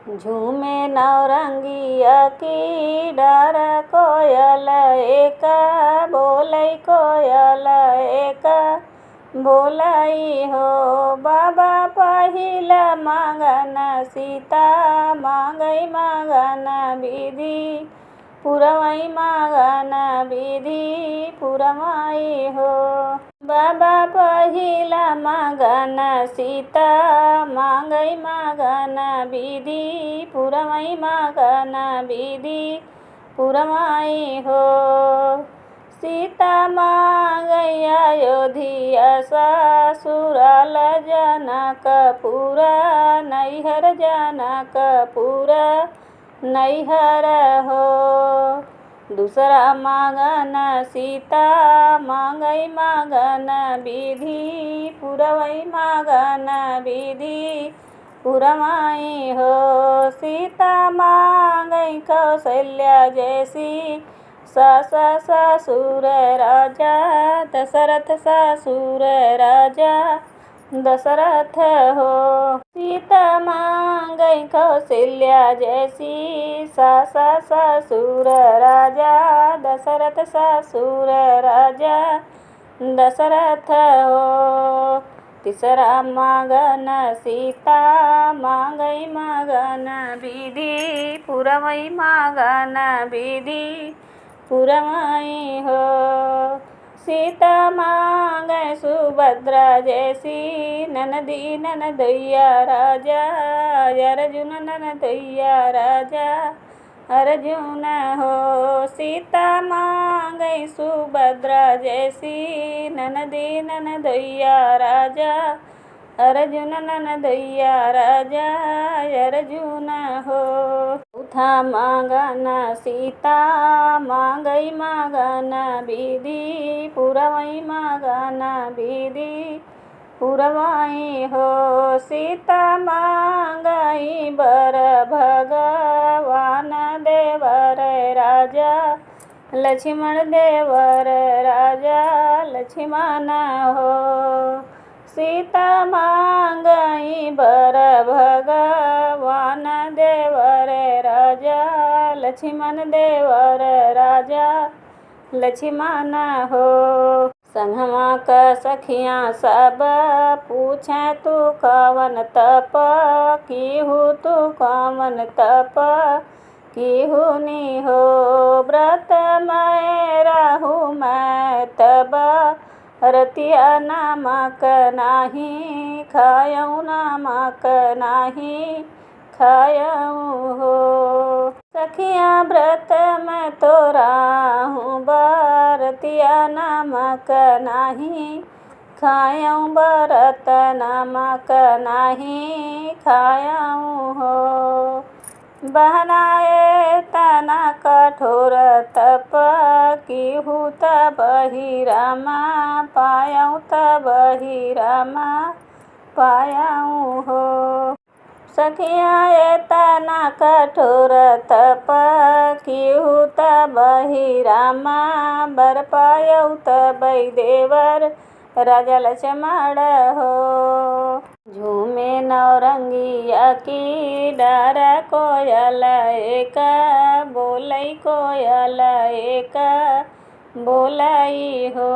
झूमे नवरंगिया की डार कोयल एक बोलै कोयल एक बोलाई हो। बाबा पहिला मांगन सीता मांगई मांगन विधि पुरवई मांगन विधि पुरवाई हो। बाबा पहिला मांगन सीता मांगई मांगन विधि पुरवई मांगन विधि पुरवाई हो। सीता मांगई अयोध्या ससुराल जनकपुर नैहर जनकपुर नैहर हो। दूसरा मांगन सीता मांगई मांगन विधि पुरवई मांगन विधि पुरवाई हो। सीता मांगई कौशल्या जैसी सास ससुर राजा दशरथ ससुर राजा दशरथ हो। सीता मांगई कौशल्या जैसी सास ससुर राजा दशरथ ससुर राजा दशरथ हो। तीसरा मांगन सीता मांगई मांगन विधि पुरवई मांगन विधि पुरवाई हो। सीता मांगई सुभद्रा जैसी ननदी ननदैया राजा अर्जुन ननदैया राजा अर्जुन हो। सीता मांगई सुभद्रा जैसी ननदी ननदैया राजा अर्जुन ननदैया राजा अर्जुन हो। चौथा मांगन सीता मांगई मांगन विधि पुरवई मांगन विधि पुरवाई हो। सीता मांगई बर भगवान देवर राजा लक्ष्मण देवर राजा लक्ष्मण हो। सीता मांगई बर भगवान देवर राजा लक्ष्मण देवर राजा लक्ष्मण हो। संगमा क सखियाँ सब पूछे तू कवन तप कीहू तू कवन तप कीहुनी हो। व्रत मैं रहू मैं तब रतिया नमक नाही खायऊ नमक नाही खायऊ हो। सखियाँ व्रत मैं तो राहूँ बरतिया नमक नाही खायऊ बरत नमक नाही खायऊ हो। बहनाए तना कठोर तप कीहू तब ही रामा पायऊ तब ही रामा पायऊ हो। सखियाँ तना कठोर तप कीहू तब ही रामा बर पायऊ तब देवर राजा लक्ष्मण हो। झूमे नवरंगिया की डार कोयल एक बोलै कोयल एक बोलाई हो।